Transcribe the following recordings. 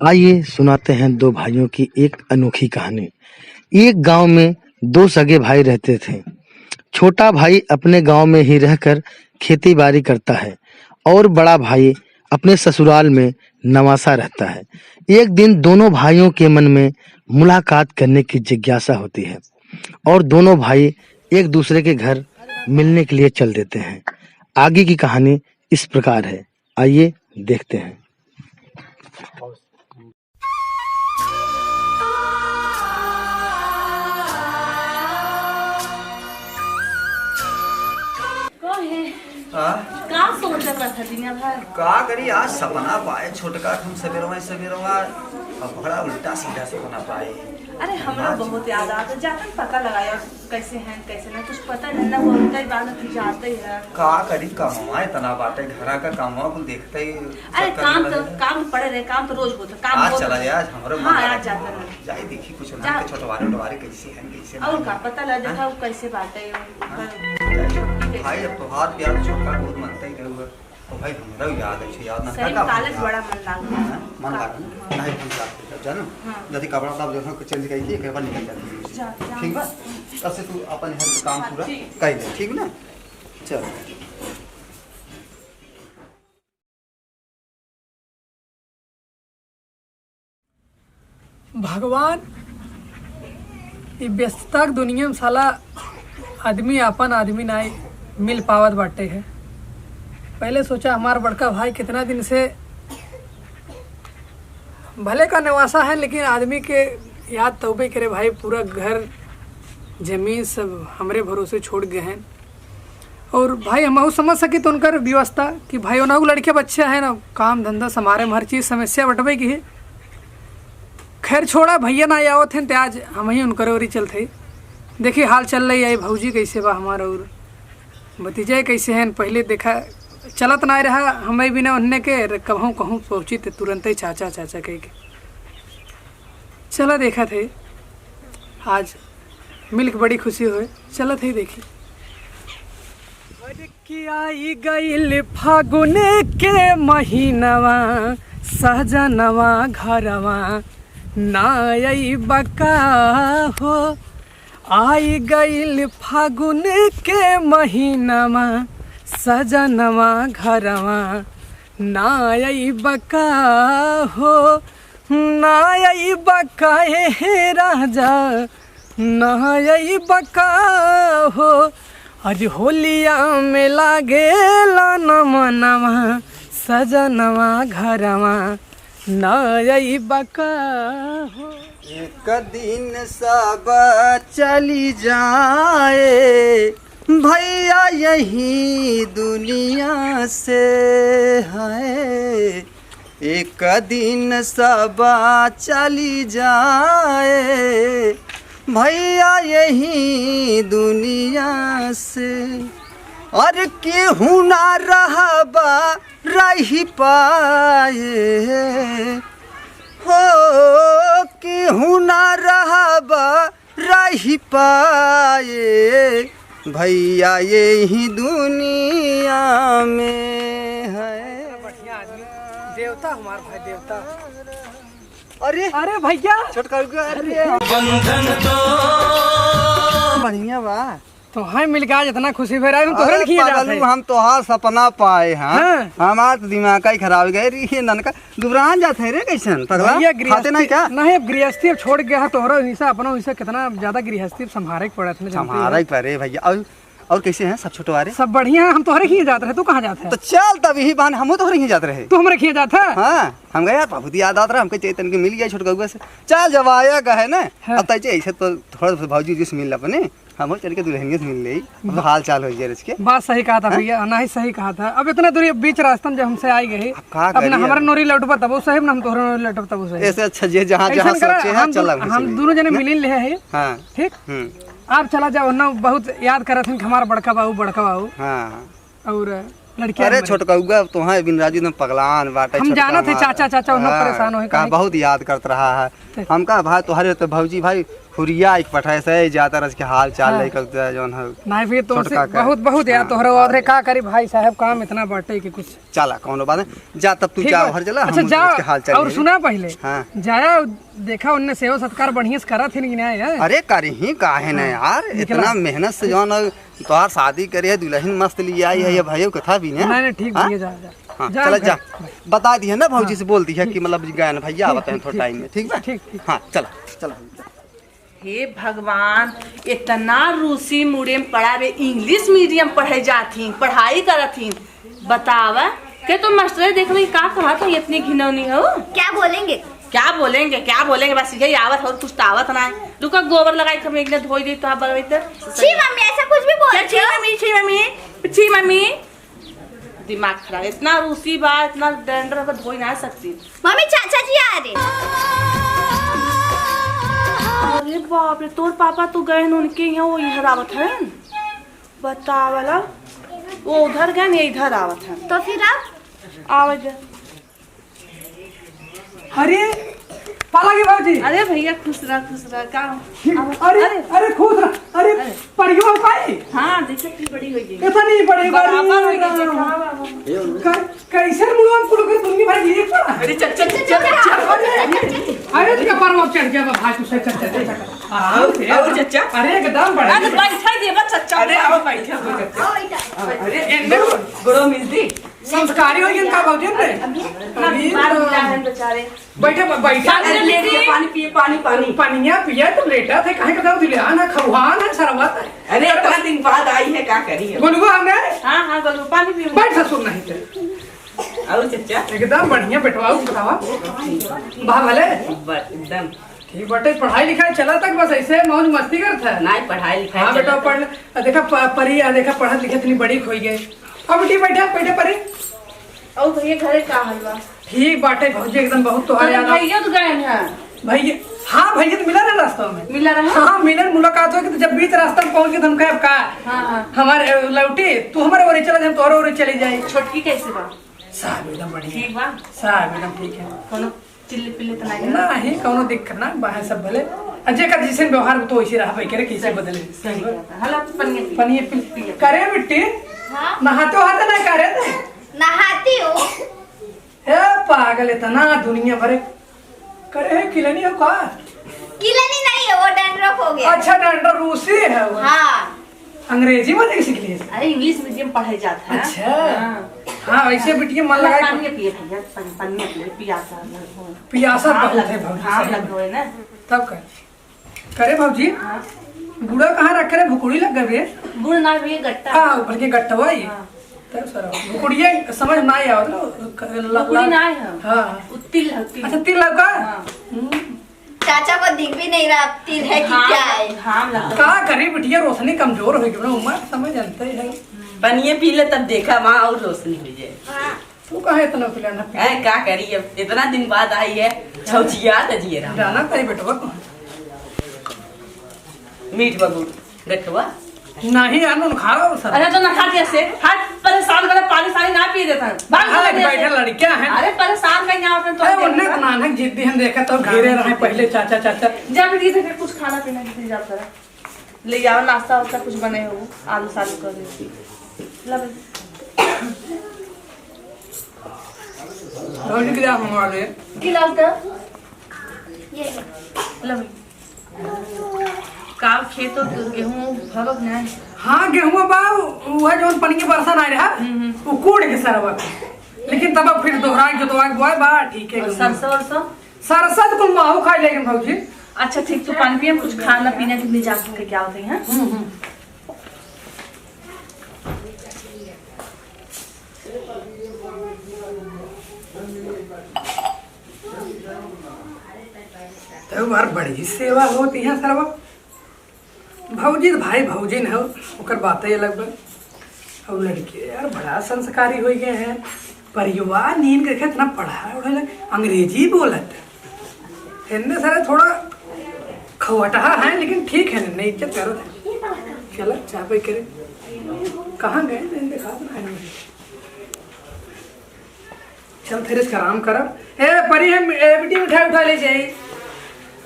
आइए सुनाते हैं दो भाइयों की एक अनोखी कहानी। एक गांव में दो सगे भाई रहते थे। छोटा भाई अपने गांव में ही रहकर खेती बाड़ी करता है और बड़ा भाई अपने ससुराल में नवासा रहता है। एक दिन दोनों भाइयों के मन में मुलाकात करने की जिज्ञासा होती है और दोनों भाई एक दूसरे के घर मिलने के लिए चल देते हैं। आगे की कहानी इस प्रकार है, आइए देखते हैं। का सोच रहा था दुनिया भर का करी आज सपना पाए छोटका हम सवेरवा अब बड़ा उल्टा सीधा सपना पाए। अरे हमरा बहुत याद आता जाकर पता लगाया कैसे हैं कैसे नहीं कुछ पता नहीं ना बहुत ही बात तू जाते है का करी कमाए तना बाटे घरा का कामवा कुल देखते ही। अरे काम पड़े रहे काम तो रोज होता काम आज चला यार हमरो हां आज जाता है जाई देखी कुछ ना के छोटवारे कैसे हैं कैसे और का पता लगा देखा कैसे बात है भाई अब तो हाथ प्यार छोटका बहुत मानता ही गए तो भाई हमरा याद है याद ना सही कालज बड़ा मन लागल नहीं हम लागते जानो यदि कपड़ा तब देखो कि चेंज करी के बार निकल जाती ठीक बा। तब से तू अपन हर काम पूरा कर दे ठीक ना। चल भगवान ये व्यस्तता की दुनिया में साला आदमी अपन आदमी ना मिल पावत बाटे है। पहले सोचा हमारा बड़का भाई कितना दिन से भले का नवासा है लेकिन आदमी के याद तौबे करे भाई पूरा घर जमीन सब हमरे भरोसे छोड़ गए हैं। और भाई हम समझ सके तो उनका व्यवस्था कि भाई उन्हों लड़के बच्चे हैं ना काम धंधा समारे में हर चीज़ समस्या बटवे की है। खैर छोड़ा भैया ना आवत हैं तो आज हम ही उनकर और ही चलते देखिए हाल चल रही है भौजी कैसे बा हमारा और भतीजा कैसे हैं। पहले देखा चलत ना रहा हमें बिना उन्ने के कहूँ कहूँ पहुँची तो तुरंत ही चाचा चाचा कह के चला देखा थे। आज मिल के बड़ी खुशी हुई चला थे देखी आई गईल फागुन के महीनवा सहजनवा घरवा नाई बका हो। आई गईल फागुन के महीनवा सजनवा घरवा नाई बका हो। नाई बका हे राजा नाई बका हो। अरे होलिया में लागेला नमनवा सजनवा घरवा नाई बका हो। एक दिन सब चली जाए भैया यही दुनिया से है। एक दिन सब चली जाए भैया यही दुनिया से। और केहू ना रहबा रही पाए हो केहू ना रहबा रही पाए भैया यही दुनिया में है। बढ़िया आदमी देवता हमारा भाई देवता। अरे भैया छोटका अरे बंधन तो बढ़िया बा तो हम मिल के आज इतना खुशी भर हम तोहरे किए जाते हम तोहार सपना पाए हैं। हमार तो दिमाग ही खराब गए रे ननका दुबरान जाते हैं रे कैसन पगला खाते नहीं क्या नहीं अब गृहस्थी अब छोड़ गया तोहरा हिस्सा अपना हिस्सा कितना ज्यादा गृहस्थी संभारे के पड़ा था संभारे के पड़े भैया। और कैसे हैं सब छोटवारे सब बढ़िया हम तोहरे किए जाते रहे तू कहाँ जाते है तो चल तब यही बहाने हम तोहरे ही जाते रहे तू हमरे किए जाता है। हाँ हम गए यार बहुत याद आता रहा हमको चेतन के मिल गया छोटका से चल जब आया गए ना अब तक ऐसे तो थोड़ा भौजी जी से मिल अपने हम चल के दुल्हनिया से मिल रही हाल चाल हो गया इसके। बात सही कहा था भैया ना ही सही कहा था। अब इतना दूरी बीच रास्ता में जब हमसे आई गए अपना हमारा नोरी लौटबा तब सही ना हम तोहरा नोरी लौटब तब सही ऐसे अच्छा जे जहां जहां सोचे हैं चल हम दोनों जने मिल ले हैं। हां ठीक आप चला जाओ ना बहुत याद करत हैं हमारा बड़का बाबू हां और लड़कियां। अरे छोटका तो हां बिन राजू में पगलान बाटे हम जाना थे चाचा चाचा उन्हें परेशान होए का बहुत याद करत रहा है हमका भाई तोहरे तो भौजी भाई हुरिया एक पठाए से जाता रस के हाल चाल ले करता जौन है नहीं भी तो छोटका का। बहुत बहुत यार तोहरा और का करी भाई साहब काम इतना बाटे कि कुछ चला कौनो बात नहीं जा तब तू ठीक जा बा। घर चला अच्छा हम जा उसके हाल चाल और लेंगे। सुना पहले हाँ। जाया देखा उनने सेवा सत्कार बढ़िया से करा थे कि नहीं है अरे करे ही काहे ना यार इतना मेहनत से जौन तोहार शादी करे है दुल्हन मस्त लिए आई है ये भाइयों कथा भी ने नहीं ठीक हाँ? है जा जा हाँ जा चला घर। जा बता दी है ना भौजी से बोल दी है कि मतलब गए ना भैया आवत हैं थोड़ा टाइम में ठीक बा ठीक ठीक हाँ चला चला हे भगवान इतना रूसी मीडियम पढ़ा वे इंग्लिश मीडियम पढ़े जाती पढ़ाई करथीन बतावा के तुम मास्टर देख रही का कहा था इतनी घिनौनी हो क्या बोलेंगे? क्या बोलेंगे बस यही आवत और कुछ आवत ना है रुका गोबर लगाई हम एक ने धोई दी तो आप बगई तो छी मम्मी ऐसा कुछ भी बोल छी मम्मी छी मम्मी छी मम्मी दिमाग खराब इतना रूसी बा इतना डंडर का धोई ना सकती मम्मी चाचा जी आ रहे। अरे बाप रे तोर पापा तो गए हैं उनके यहाँ वो इधर आवत है बतावला वो उधर गए नहीं इधर आवत है तो फिर आप आवाज अरे पाला के बाबूजी अरे भैया खुश रह का अरे अरे खुद रहा अरे परियो पाई हाँ देखे कितनी बड़ी हो गई इतनी बड़ी बराबर हो गई कैसे मुड़वा कुल कर दूंगी भाई एक पड़ा अरे चल चल चल अरे तेरा पर वो चढ़ गया भाई तू से चल आओ चचा अरे एकदम बड़ा अरे बैठा दे बस चचा अरे आओ बैठा अरे एंडे बड़ो मिलती संस्कारी हो गया का बाबूजी ने मार मिला है बेचारे बैठे बैठा पानी पिए पानी पानिया पिया तो लेटा थे काहे का दिले आना खवान है सरवत अरे इतना दिन बाद आई है क्या करी है बोलगो हमने हाँ गलो पानी पिए बैठ ससुर नहीं थे और चचा एकदम बढ़िया बैठवाओ बतावा बा भले एकदम ठीक बटे पढ़ाई लिखाई चला तक बस ऐसे मौज मस्ती करता है नहीं पढ़ाई लिखाई हाँ बेटा पढ़ देखा परी देखा पढ़त लिखत इतनी बड़ी खोई गई अब बेटी बैठा बैठे परी और भैया घरे का हलवा ठीक बाटे भौजी एकदम बहुत तुम्हारे याद भैया तो गए हैं भैया हाँ भैया तो मिला ना रास्ता में मिला रहा हाँ मिलन मुलाकात हो जब बीच रास्ता में पहुंच गए तो हम कहे का हाँ हमारे लौटी तू हमारे ओरे चला जाए तोहरे ओरे चली जाए छोटकी कैसे बा साहब एकदम बढ़िया ठीक बा साहब एकदम ठीक है कोनो चिल्ली पिल्ली तो नहीं ना ही कौनो दिक्कत ना बाहर सब भले अजय का जिसे व्यवहार तो वैसे रहा भाई करे कैसे बदले हला पनिया पनिए पिल करे बिट्टी हाँ? नहाते हाथ ना करे थे नहाती हो? हे पागल इतना दुनिया भरे करे है किलनी हो का किलनी नहीं है वो डैंड्रफ हो गया। अच्छा डंडा रूसी है वो हाँ अंग्रेजी में नहीं सीख लिए अरे इंग्लिश मीडियम पढ़ाई जाता है अच्छा हाँ वैसे बिटिया मन लगा पानी पिए भैया पानी पिए पियासा पियासा बहुत है हाँ भौजी लग गए ना तब कर करे भौजी गुड़ा कहाँ रख रहे भुकुड़ी लग गए गुड़ ना भैया गट्टा हाँ ऊपर के गट्टवा ही तब सर भुकुड़िया समझ ना आया गुड़ी ना है हाँ तिल है तिल अच्छा तिल लगा चाचा को दिख भी नहीं रहा तिल है कि क्या है। हाँ लग का करे बिटिया रोशनी कमजोर हो गई उम्र समझ जानते है पनिए पी ले तब देखा माँ और रोशनी हो जाए तू कहाँ इतना पिलाना है क्या करी अब इतना दिन बाद आई है छौचिया तजिए रहा जाना तारी बेटवा को मीठ बबू गठवा नहीं यार उन खा रहा सर अरे तो ना खा कैसे हाथ परेशान करे पानी सानी ना पिए देता भाग हाँ, चले बैठे लड़कियां हैं अरे परेशान कहीं यहाँ पे अरे उन्हें तो नानक जिद्दी हम देखा तो घेरे रहे पहले चाचा चाचा जब भी फिर कुछ खाना पीना की जा करा ले आओ नाश्ता वास्ता कुछ बने हो आलू सालू कर देती लब रोज गिरा हम वाले की लालता ये लब का खेत और गेहूं भगक नहीं हाँ गेहूं बा वह जो पानी के बरसा ना रहा वो कूड़ के सरवा लेकिन तब फिर दोहरा के तो बोए बा ठीक है सरसों वरसों सरसा तो कुल माहू खाई लेकिन भौजी अच्छा ठीक तो पानी पिए कुछ खाना पीना के लिए जाके के क्या होते हैं तो बार बड़ी सेवा होती है सरवा भौजी भाई भौजी न हो ओकर बातें अलग बा और लड़के यार बड़ा संस्कारी हो गए हैं परिवार नींद करके इतना पढ़ा उड़ा अंग्रेजी बोलत हिंदी सारा थोड़ा खवटहा है लेकिन ठीक है नहीं इज्जत करो चलो चाय पे करे कहाँ गए देखा तो है चल फिर इसका आराम करब ए परी हम बेटी मिठाई उठा ले जाए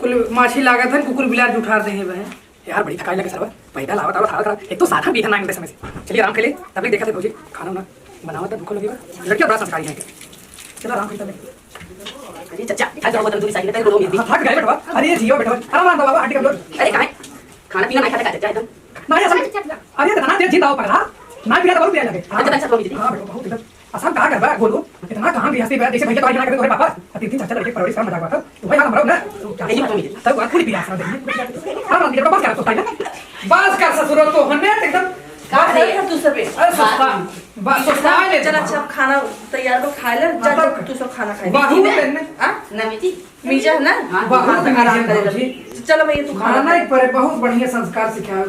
कुल माछी लागत है कुकुर बिलार भी उठा रहे हैं यार बड़ी थकाई लगे सर पैदा लावत आवत खा एक तो साधा भी था ना इंग्लिश में से चलिए आराम खेले तभी देखा थे भौजी खाना ना बनावत है भूख लगेगा लड़कियां बड़ा संस्कारी है चलो आराम खेलते हैं अरे चाचा खा जाओ बता दूसरी साइड पे बोलो मेरी हट गए बेटा अरे ये जियो बेटा आराम बाबा हट गए अरे कहां खाना पीना नहीं खाता चाचा एकदम ना ये अरे ना तेरे जिंदा हो पकड़ा ना पिया तो बहुत पिया लगे अच्छा अच्छा बोलो मेरी हां बेटा बहुत एकदम आसान कहा कर बा बोलो इतना कहां भी हंसते जैसे भैया तो बना के पापा तीन चाचा लड़के परवरिश का मजाक हुआ था तो भाई हमारा ना नहीं बोलो मेरी तब बात पूरी पिया सर देखिए हां ये बात कर तो है बस कर ससुर तो हन्ने एकदम का है तू सबे अरे सस्ता बस सस्ता ले चल अच्छा खाना तैयार हो खा ले जा तू सब खाना खा बाहू लेने हां ना मेरी मीजा ना बाहू आराम करेगा चलो भैया तू खाना एक पर बहुत बढ़िया संस्कार सिखाया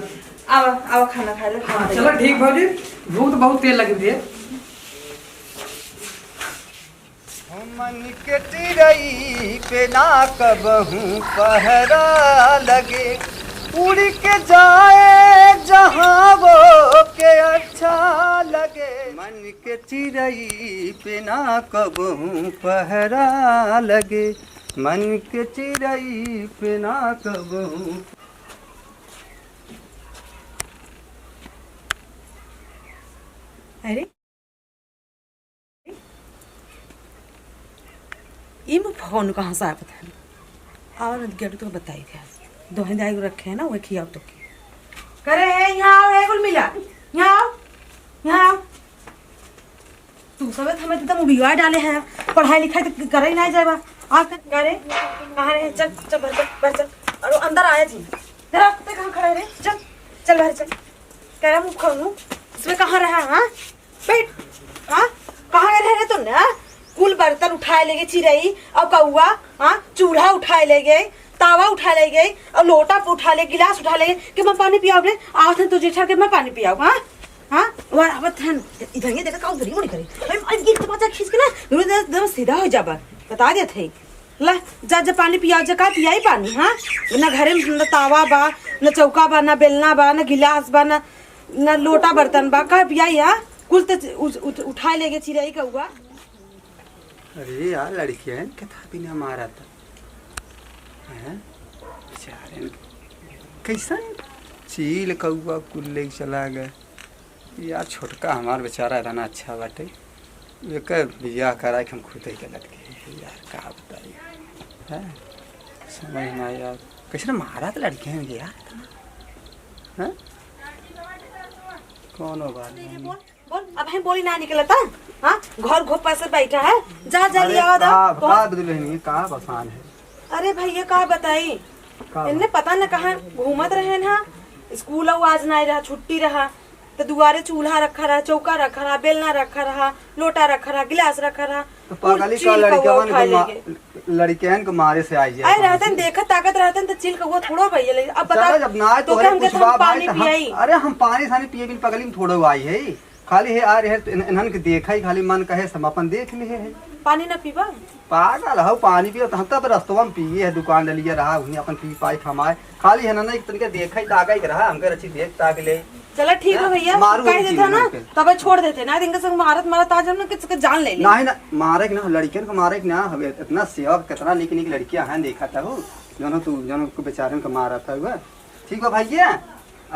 आवा खाना खा ले हाँ चलो ठीक भौजी भूख तो बहुत तेल लगी थी मन के चिड़ई पे ना कबहू पहरा लगे उड़ के जाए जहाँ वो के अच्छा लगे मन के चिड़ई पे ना कबहू पहरा लगे मन के चिड़ई पे ना कबहू अरे ये मैं फोन कहाँ से आया पता नहीं और गेट तो बताई थे दोहे दाई रखे हैं ना वो खियाओ तो करे है यहाँ आओ है कुल मिला यहाँ आओ तू सब हमें तो मुड़िया डाले हैं पढ़ाई लिखाई तो करे ही नहीं जाएगा आ करे कहाँ रे चल चल बाहर चल और अंदर आया जी तेरा पे कहाँ खड़ा है रे चल चल बाहर चल कह रहा मुँह खोलूँ इसमें कहाँ रहा हाँ बैठ हाँ कहाँ गए रहे तुमने हाँ कुल बर्तन उठाए ले गए चिरई और कौआ हाँ चूल्हा उठाए ले गए तावा उठा ले गए और लोटा उठा ले गिलास उठा ले गए कि मैं पानी पियाओ रे आवत है तुझे के मैं पानी पियाओ हाँ हाँ और आवत है इधर ये देखा काउ धरी मुड़ी करे अरे ये तो बच्चा खींच के ना एकदम सीधा हो जाबा बता दे थे ला जा जा पानी पियाओ जा का पियाई पानी हाँ ना घरे में न तावा बा न चौका बा न बेलना बा न गिलास बा न लोटा बर्तन बा का पियाई हाँ कुल तो उठाए ले गए चिरई कौआ अरे यार लड़कियां कथा भी ना मारा था बेचारे कैसा चील कौआ कुल ले चला गए यार छोटका हमार बेचारा इतना अच्छा बाटे एक बियाह करा के हम खुद ही गलत के यार का बताइए है समझ ना यार कैसे मारा तो लड़कियां यार इतना है कौन बात नहीं बोल अब हम बोली ना निकला था हाँ घर घोपा से बैठा है जा जा लिया बात दुल्हन का बसान है अरे भैया का बताई इन्हें पता न कहाँ घूमत रहे ना स्कूल आज नहीं रहा छुट्टी रहा तो दुआरे चूल्हा रखा रहा चौका रखा रहा बेलना रखा रहा लोटा रखा रहा गिलास रखा रहा तो पागली का लड़कियां को मारे से आई है रहते देखा ताकत रहते तो चिल कौआ थोड़ा भैया लेकिन अब बता जब ना तो हम पानी पियाई अरे हम पानी सानी पिए बिन पगली में थोड़ा आई है खाली है आ रहे इन्हन के देखा ही खाली मन कहे हम अपन देख ले है पानी न पीवा पागल हो पानी पियो हम तब रस्तवा में पिए है दुकान डलिए रहा उन्हें अपन पी पाई खमाए खाली है ना एक तरीके देखा ही ताका ही रहा हमके अच्छी देख ताक ले चलो ठीक है भैया कह देते ना तब छोड़ देते ना इनके संग मारत मारत आ जाओ ना किसके जान ले नहीं ना मारे ना लड़कियन को मारे ना हवे इतना सेवा कितना निक निक लड़कियां हैं देखा था वो जो को बेचारे को मारा था हुआ ठीक है भैया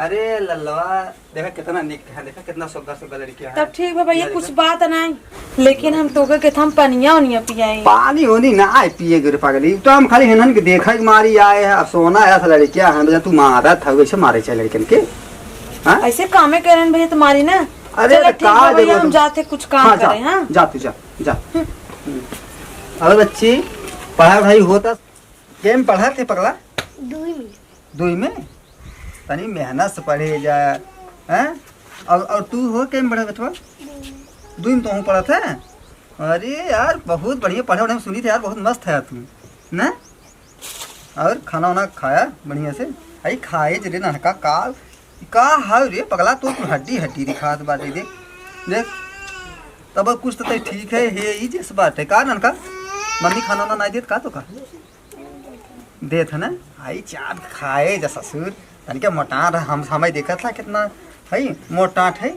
अरे लल्लवा देखा कितना निक है देखा कितना सुगर लड़कियां तब ठीक है भैया कुछ बात नहीं लेकिन हम तो के हम पनिया उनिया पियाई पानी होनी ना आए पिए गिर पागली तो हम खाली हिनन के देखा ही मारी आए है अब सोना ऐसा लड़कियां हैं तू मारा था वैसे मारे चल लड़कियन के ऐसे कामे करें भैया तुम्हारी ना अरे भैया हम जाते कुछ काम करें हाँ जा तू जा जा अरे बच्ची पढ़ाई होता केम पढ़ा थे पगला दुई में तनी मेहनत से पढ़े जा हैं और तू हो केम पढ़ा बचवा दुई में तो हूँ पढ़ा था अरे यार बहुत बढ़िया पढ़े उन्हें सुनी थे यार बहुत मस्त है तू ना और खाना वाना खाया बढ़िया से आई खाए जरे ना का हाउ रे पगला तो हड्डी हड्डी दिखात बाटे देख देख तब कुछ तो ठीक है हे ई जैसे बात है का ननका मम्मी खाना ना नहीं देत का तो का देत है ना आई चाट खाए जा ससुर तनिके मोटा हम समय देखा था कितना है मोटाट है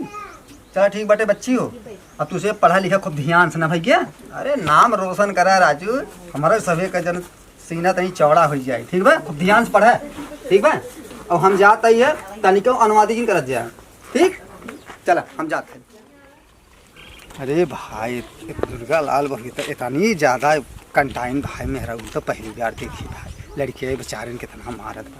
चल ठीक बाटे बच्ची हो अब तुझे पढ़ा लिखा खूब ध्यान से ना भैया अरे नाम रोशन करा राजू हमारा सभी का जन सीना तनी चौड़ा हो जाए, ठीक बा? खूब ध्यान से पढ़े, ठीक बा? अब हम जाते ही है तनिको अनुवादी जी करत जाए, ठीक? चला हम जाते हैं। अरे भाई दुर्गा लाल बही तो इतनी ज़्यादा कंटाइन भाई मेरा तो पहली बार देखी भाई, लड़के बेचारे कितना मारत बा।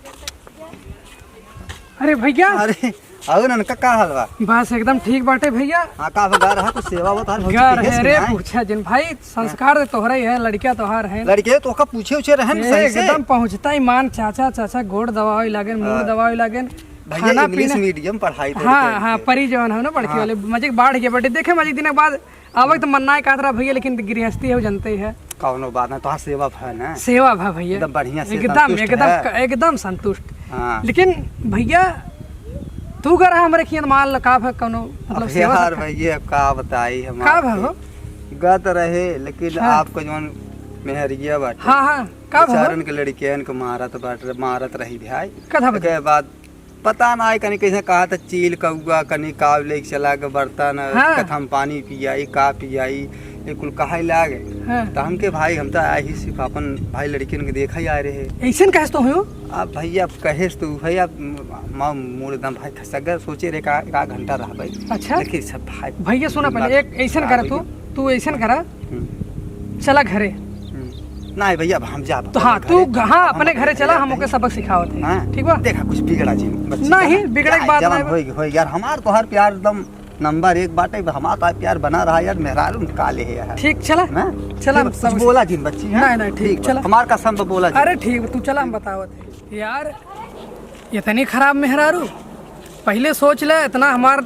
अरे भैया, अरे और उनका का हाल बा? बस एकदम ठीक बाटे भैया। हाँ का बगा रहा कुछ सेवा बता घर है रे पूछा जिन भाई, संस्कार तोहरा ही है, लड़किया तोहार है। लड़के तो का पूछे उछे रहन सही से एकदम पहुंचता ही मान चाचा चाचा गोड़ दवाई लागेन, मुंह दवाई लागेन, भैया इंग्लिश मीडियम पढ़ाई तो हाँ हाँ परी जवन है ना पढ़के वाले मजे बाढ़ के बटे देखे मजे दिन बाद आवे तो मन्ना का रहा भैया, लेकिन गृहस्थी है वो जानते ही है। कौनो बात ना, तो सेवा है ना, सेवा भा भैया एकदम बढ़िया से एकदम एकदम एकदम संतुष्ट। हाँ। लेकिन भैया तू कर हमारे खियन माल का है कौनो मतलब सेवा यार भैया का बताई हम का भा गत रहे, लेकिन आपको जवन मेहरिया बात हाँ हाँ का भा बेचारन के लड़कियन को मारत रही भाई। कथा के बाद पता ना है कनी कैसे कहा था चील कौआ कनी काव लेके चला के बर्तन हाँ। कथम पानी पियाई का पियाई ये कुल कहा लागे। हाँ। तो हमके भाई हम तो आए ही सिर्फ अपन भाई लड़कियन के देखा ही आ रहे। ऐसन कहस तो हो अब भैया कहेस तू भैया मूड एकदम भाई सगर सोचे रे का घंटा रह भाई। अच्छा लेकिन सब भाई भैया सुना पहले एक ऐसन करा तू ऐसन करा चला घरे नहीं भैया हम जा तो हाँ तू हाँ अपने घरे चला, हम ओके सबक सिखावत है, ठीक बा? देखा कुछ बिगड़ा जी नहीं बिगड़े की बात नहीं हो यार, हमार तो हर प्यार एकदम नंबर 1 बाटे, हमारा तो प्यार बना रहा यार, मेहरारू काले है यार। ठीक चला चला कुछ बोला जी बच्ची है नहीं ठीक चला हमार कसम पे बोला। अरे ठीक तू चला हम बतावत है यार, इतनी खराब मेहरारू पहले सोच ले, इतना हमार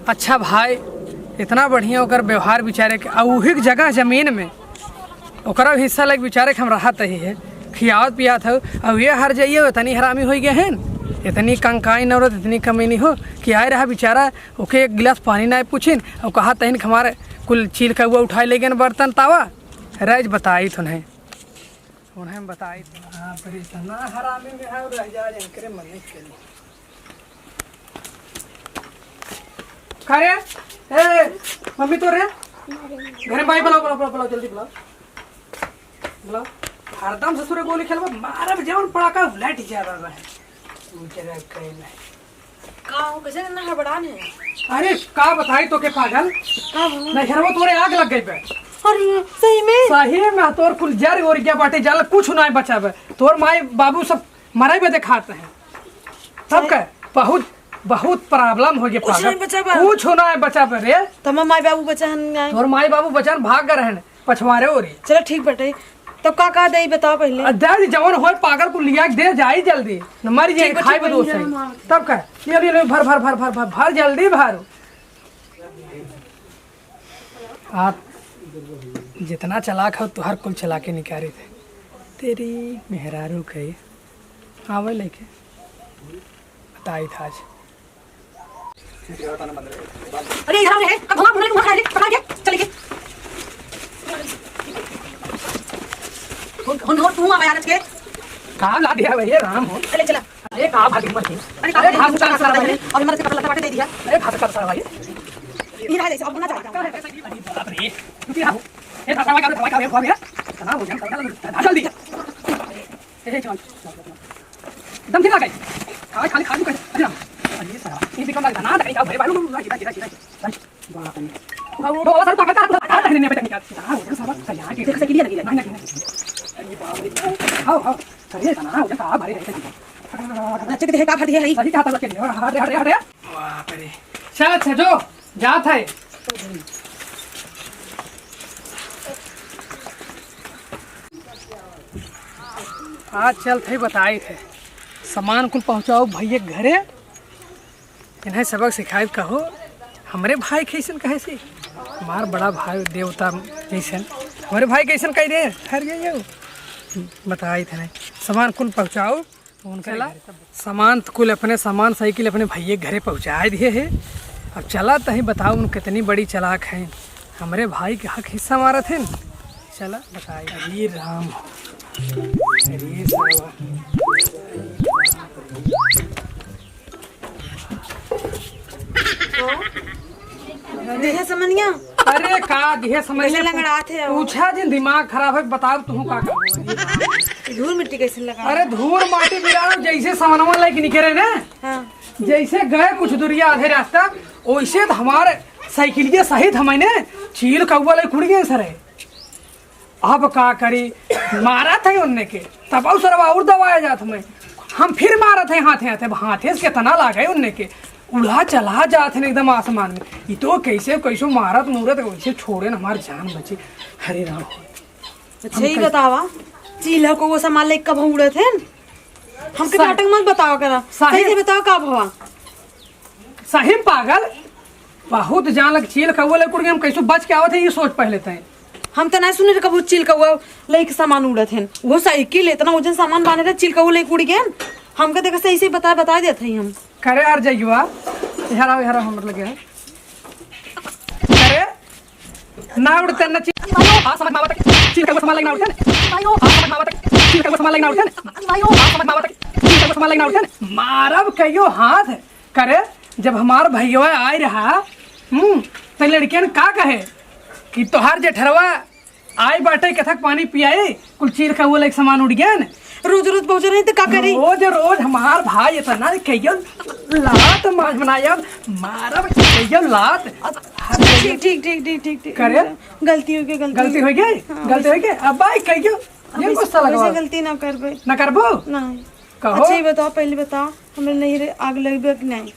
अच्छा भाई इतना बढ़िया ओकर व्यवहार बेचारे के औहिक जगह जमीन में ओकरा हिस्सा लग बेचारे के हम राहत ही है, खियावत पियात हो। अब ये हर जाइए इतनी हरामी हो गए हैं, इतनी कंकाई नौरत इतनी कमीनी हो कि आए रहा बेचारा ओके एक गिलास पानी ना पूछिन और कहा तहन हमारे कुल चील का हुआ उठाए ले गए बर्तन तावा रज बताई तो नहीं उन्हें बताई हाँ पर इतना हरामी में है रह जा करे मन नहीं चली करे ए मम्मी तो रे घर भाई बुलाओ जल्दी बुलाओ हरदम ससुरे गोली खेलबा मारब जवन पड़ाका उलट जाबा है उजरा कहीं नहीं का हो कैसे ना हड़बड़ाने। अरे का बताई तो के पागल का हो नहीं हरवा तोरे आग लग गई बे। अरे सही में तोर कुल जर और क्या बाटे जल कुछ नहीं बचाबे, तोर माई बाबू सब मरे बे दिखाते हैं सब के बहुत बहुत प्रॉब्लम हो गया कुछ नहीं बचाबे, कुछ नहीं बचाबे रे। तमा माई बाबू बचान आए, तोर माई बाबू बचान भाग गए रहन पछवारे ओरी। चलो ठीक बटे तब का दे बताओ पहले। अदारी जवन होय पागल को लिया दे जाई जल्दी न मर जाए खाए बदो से तब का ये भर भर भर भर भर भर जल्दी भर। आप जितना चलाक हो तुहर कुल चला के निकाले थे तेरी मेहरारू कही आवे लेके बताई था आज। अरे इधर है कब भगा भूले खा ले पकड़ के चले के हुन तू आ यार के काम ला दिया भैया राम हो। चले चला अरे का भागी मत अरे का मुझे सारा भाई और मेरे से कपड़ा लता दे दिया। अरे भाग कर सारा भाई ये रहा जैसे अब बना चाहता बाप रे तू क्या हो ये सारा का हो गया तना हो जाए जल्दी ए चल दम ठीक आ गई खाली खाली खाली कर अरे सारा ये भी कम लगा ना कहीं का भाई भाई गिरा बाप रे वो सर पकड़ कर नहीं पता निकाल हां वो सारा तैयार के देख सके लगी नहीं अरे बाप रे आओ चलिए ना वो का भारी है अच्छे के का भर दिया है सही खाता लगे हट बाप रे चल जो जात है आज चल थे बताए थे सामान कुल पहुंचाओ भैया घरे इन्हें सबक सिखाए कहो हमारे भाई कैसन कहे से हमार बड़ा भाई देवता जैसन हमारे भाई कैसन कह दे हर गए बताए थे नहीं सामान कुल पहुंचाओ उनका सामान कुल अपने सामान साइकिल अपने भैया घरे पहुंचा दिए है। अब चला तो ही बताओ उन कितनी बड़ी चलाक है हमारे भाई के हक हिस्सा मारा थे चला बताए अरे राम अरे सावा देखे समनिया अरे का दिहे समझ कैसे लंगड़ात है वो? पूछा जिन दिमाग खराब है बताओ तुम का करबो धूल मिट्टी कैसे लगा? अरे धूल माटी बिराड़ जैसे सामानवा लेके निकले ना हाँ। जैसे गए कुछ दूरिया आधे रास्ता वैसे तो हमारे साइकिलिया सहित हमें चील कौवा ले खुड़ गए सर अब का करी मारा था उनने के तब सर और दबाया जात हमें हम फिर मारा थे हाथे हाथे हाथे से कितना लागे उनने के उड़ा चला जाते एकदम आसमान में ये तो कैसे कैसे मारत मुहूर्त वैसे छोड़े न हमारी जान बची। हरे राम अच्छा ही बतावा चीला को वो सामान लेके कब उड़े थे? हमके नाटक मत बताओ करा, सही से बताओ कब हुआ? सही पागल बहुत जान लग चील कौवा ले कुड़ गए हम कैसे बच के आवत है ये सोच पहले थे। हम तो नहीं सुने थे कब चिल कौवा लेके सामान उड़े थे। वो साइकिल इतना वजन सामान बांधे थे चिल कौवा लेके उड़ गए। हमके देखा सही से बता देते हैं हम। करे यार जयुआ यार हम लगे हैं करे ना उड़ते न आ समझ मावा तक चील कौवा सामान लेके ना उड़ते आ समझ मावा तक चील कौवा सामान लेके ना उड़ते आ समझ मावा तक चील कौवा सामान लेके ना उड़ते मारब कहियो हाथ करे जब हमार भैया आए रहा तो लड़कियन का कहे कि तोहार जेठरवा आई बाटे कथक पानी पियाए कुल चील कौवा लेके सामान उड़ गया रोज रोज पहुंच रही तो का करी? रोज हमार भाई इतना कहियो लात मार बनाया मारब कहियो लात। ठीक ठीक ठीक ठीक ठीक ठीक करे गलती हो गई गलती हो गई गलती हो गई अब भाई कहियो ये गुस्सा लगवा गलती ना करबे ना करबो नहीं। कहो अच्छा ये बताओ पहले बताओ हमें नहीं आग लगबे कि नहीं?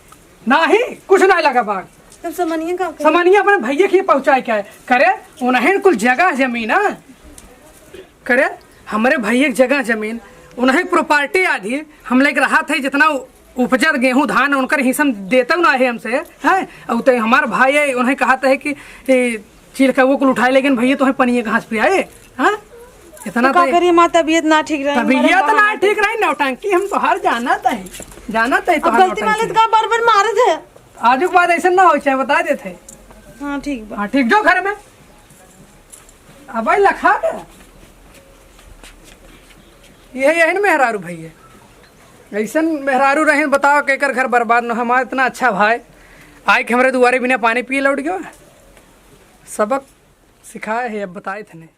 नहीं कुछ नहीं लगा बाग तब सामानिया का सामानिया अपने भैया के पहुंचाए क्या है करे उन्हें कुल जगह जमीन है करे हमारे भैया की जगह जमीन उन्हें प्रॉपर्टी आधी हम लेके रहा थे जितना उपजत गेहूं धान उनकर हिस्सा देते ना है हमसे है और तो हमारे भाई है उन्हें कहा था कि चील कौवा को उठाए लेकिन भैया तो पनिए घास पियाए हाँ इतना का करिए माँ तबीयत ना ठीक रही तबीयत ना ठीक रही नौटंकी हम तो हर जाना था अब गलती वाले का बार मारे थे आज के बाद ऐसा ना हो चाहे बता देते। हाँ ठीक बा। हाँ ठीक जो घर में अब भाई लखा के यही न मेहरारू भैया ऐसा मेहरारू रहे बताओ केकर घर बर्बाद न हमारा इतना अच्छा भाई आए के हमारे दुआरे बिना पानी पिए लौट गयो सबक सिखाए है अब बताए थे नहीं।